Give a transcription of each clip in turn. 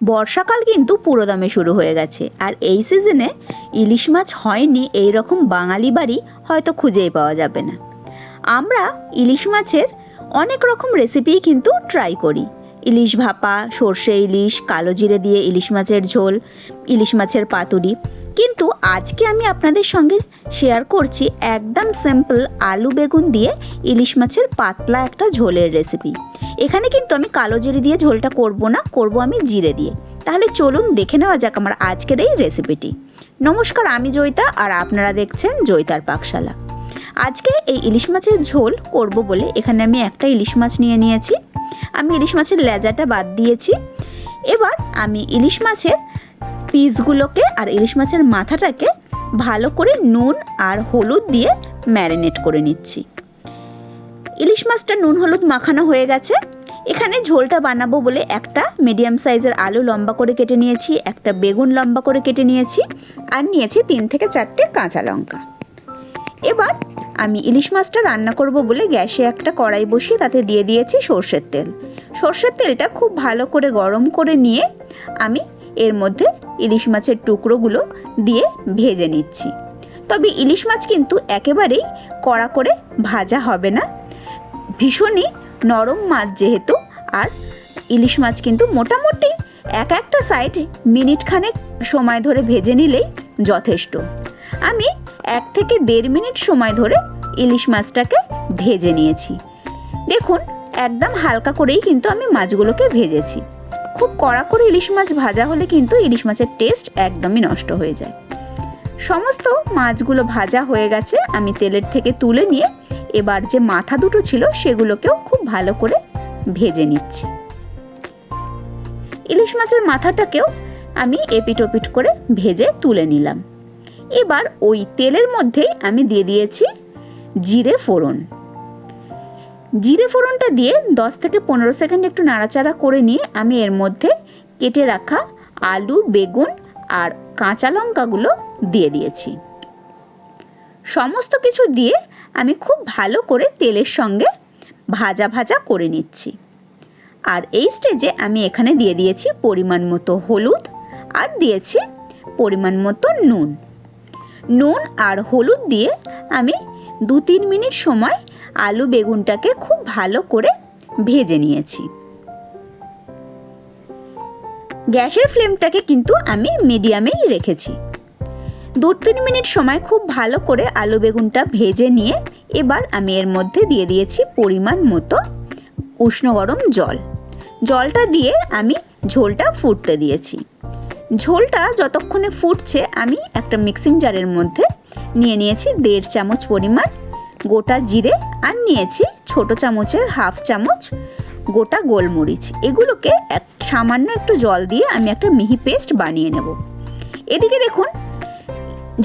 বর্ষাকাল কিন্তু পুরোদমে শুরু হয়ে গেছে, আর এই সিজনে ইলিশ মাছ হয়নি এই রকম বাঙালি বাড়ি হয়তো খুঁজেই পাওয়া যাবে না। আমরা ইলিশ মাছের অনেক রকম রেসিপিই কিন্তু ট্রাই করি। ইলিশ ভাপা, সর্ষে ইলিশ, কালো জিরে দিয়ে ইলিশ মাছের ঝোল, ইলিশ মাছের পাতুরি। কিন্তু আজকে আমি আপনাদের সঙ্গে শেয়ার করছি একদম সিম্পল আলু বেগুন দিয়ে ইলিশ মাছের পাতলা একটা ঝোলের রেসিপি। এখানে কিন্তু আমি কালো জিরে দিয়ে ঝোলটা করব না, করব আমি জিরে দিয়ে। তাহলে চলুন দেখে নেওয়া যাক আমার আজকের এই রেসিপিটি। নমস্কার, আমি জয়িতা আর আপনারা দেখছেন জয়িতার পাকশালা। আজকে এই ইলিশ মাছের ঝোল করব বলে এখানে আমি একটা ইলিশ মাছ নিয়ে নিয়েছি। আমি ইলিশ মাছের লেজাটা বাদ দিয়েছি। এবার আমি ইলিশ মাছের পিসগুলোকে আর ইলিশ মাছের মাথাটাকে ভালো করে নুন আর হলুদ দিয়ে ম্যারিনেট করে নিচ্ছি। ইলিশ মাছটা নুন হলুদ মাখানো হয়ে গেছে। এখানে ঝোলটা বানাবো বলে একটা মিডিয়াম সাইজের আলু লম্বা করে কেটে নিয়েছি, একটা বেগুন লম্বা করে কেটে নিয়েছি, আর নিয়েছি 3 থেকে 4টে কাঁচা লঙ্কা। এবার আমি ইলিশ মাছটা রান্না করব বলে গ্যাসে একটা কড়াই বসিয়ে তাতে দিয়ে দিয়েছি সর্ষের তেল। সর্ষের তেলটা খুব ভালো করে গরম করে নিয়ে আমি এর মধ্যে ইলিশ মাছের টুকরোগুলো দিয়ে ভেজে নিচ্ছি। তবে ইলিশ মাছ কিন্তু একেবারেই কড়া করে ভাজা হবে না, ভীষণই নরম মাছ যেহেতু। আর ইলিশ মাছ কিন্তু মোটামুটি একটা সাইড মিনিট খানেক সময় ধরে ভেজে নিলেই যথেষ্ট। আমি 1 থেকে 1.5 মিনিট সময় ধরে ইলিশ মাছটাকে ভেজে নিয়েছি। দেখুন একদম হালকা করেই কিন্তু আমি মাছগুলোকে ভেজেছি। খুব কড়া করে ইলিশ মাছ ভাজা হলে কিন্তু ইলিশ মাছের টেস্ট একদমই নষ্ট হয়ে যায়। সমস্ত মাছগুলো ভাজা হয়ে গেছে, আমি তেলের থেকে তুলে নিয়ে এবার যে মাথা দুটো ছিল সেগুলোকেও খুব ভালো করে ভেজে নিচ্ছি। ইলিশ মাছের মাথাটাকেও আমি এপিট ওপিট করে ভেজে তুলে নিলাম। এবার ওই তেলের মধ্যেই আমি দিয়ে দিয়েছি জিরে ফোড়ন। জিরে ফোড়নটা দিয়ে 10 থেকে 15 সেকেন্ড একটু নাড়াচাড়া করে নিয়ে আমি এর মধ্যে কেটে রাখা আলু, বেগুন আর কাঁচা লঙ্কাগুলো দিয়ে দিয়েছি। সমস্ত কিছু দিয়ে আমি খুব ভালো করে তেলের সঙ্গে ভাজা ভাজা করে নিচ্ছি। আর এই স্টেজে আমি এখানে দিয়ে দিয়েছি পরিমাণ মতো হলুদ আর দিয়েছি পরিমাণ মতো নুন। নুন আর হলুদ দিয়ে আমি 2-3 মিনিট সময় আলু বেগুনটাকে খুব ভালো করে ভেজে নিয়েছি। গ্যাসের ফ্লেমটাকে কিন্তু আমি মিডিয়ামেই রেখেছি। 2-3 মিনিট সময় খুব ভালো করে আলু বেগুনটা ভেজে নিয়ে এবার আমি এর মধ্যে দিয়ে দিয়েছি পরিমাণ মতো উষ্ণ গরম জল। জলটা দিয়ে আমি ঝোলটা ফুটতে দিয়েছি। ঝোলটা যতক্ষণে ফুটছে আমি একটা মিক্সিং জারের মধ্যে নিয়ে নিয়েছি 1.5 চামচ পরিমাণ গোটা জিরে আর নিয়েছি ছোট চামচের 1/2 চামচ গোটা গোলমরিচ। এগুলোকে সামান্য একটু জল দিয়ে আমি একটা মিহি পেস্ট বানিয়ে নেব। এদিকে দেখুন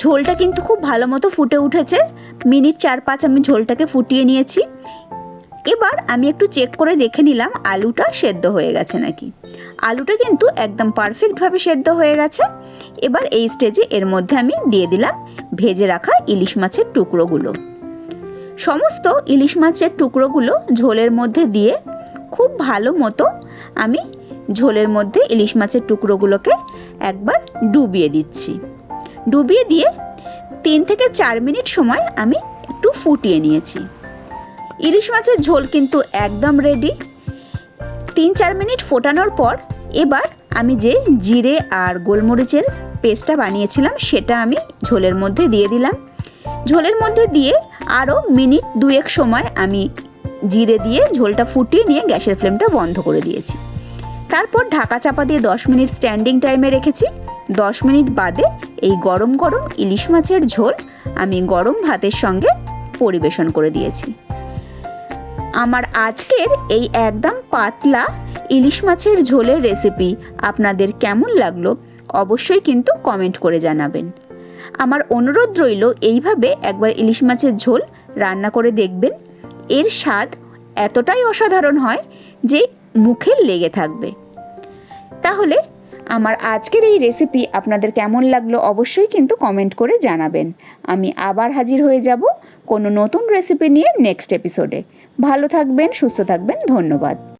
ঝোলটা কিন্তু খুব ভালো মতো ফুটে উঠেছে। মিনিট 4-5 আমি ঝোলটাকে ফুটিয়ে নিয়েছি। এবার আমি একটু চেক করে দেখে নিলাম আলুটা সেদ্ধ হয়ে গেছে নাকি। আলুটা কিন্তু একদম পারফেক্টভাবে সেদ্ধ হয়ে গেছে। এবার এই স্টেজে এর মধ্যে আমি দিয়ে দিলাম ভেজে রাখা ইলিশ মাছের টুকরোগুলো। সমস্ত ইলিশ মাছের টুকরোগুলো ঝোলের মধ্যে দিয়ে খুব ভালো মতো আমি ঝোলের মধ্যে ইলিশ মাছের টুকরোগুলোকে একবার ডুবিয়ে দিচ্ছি। ডুবিয়ে দিয়ে 3 থেকে 4 মিনিট সময় আমি একটু ফুটিয়ে নিয়েছি। ইলিশ মাছের ঝোল কিন্তু একদম রেডি। 3-4 মিনিট ফোটানোর পর এবার আমি যে জিরে আর গোলমরিচের পেস্টটা বানিয়েছিলাম সেটা আমি ঝোলের মধ্যে দিয়ে দিলাম। ঝোলের মধ্যে দিয়ে আরও মিনিট 2-1 সময় আমি জিরে দিয়ে ঝোলটা ফুটিয়ে নিয়ে গ্যাসের ফ্লেমটা বন্ধ করে দিয়েছি। তারপর ঢাকা চাপা দিয়ে 10 মিনিট স্ট্যান্ডিং টাইমে রেখেছি। 10 মিনিট বাদে এই গরম গরম ইলিশ মাছের ঝোল আমি গরম ভাতের সঙ্গে পরিবেশন করে দিয়েছি। আমার আজকের এই একদম পাতলা ইলিশ মাছের ঝোলের রেসিপি আপনাদের কেমন লাগলো অবশ্যই কিন্তু কমেন্ট করে জানাবেন। আমার অনুরোধ রইল এইভাবে একবার ইলিশ মাছের ঝোল রান্না করে দেখবেন। এর স্বাদ এতটাই অসাধারণ হয় যে মুখে লেগে থাকবে। তাহলে আমার আজকের এই রেসিপি আপনাদের কেমন লাগলো অবশ্যই কিন্তু কমেন্ট করে জানাবেন। আমি আবার হাজির হয়ে যাব কোনো নতুন রেসিপি নিয়ে নেক্সট এপিসোডে। ভালো থাকবেন, সুস্থ থাকবেন, ধন্যবাদ।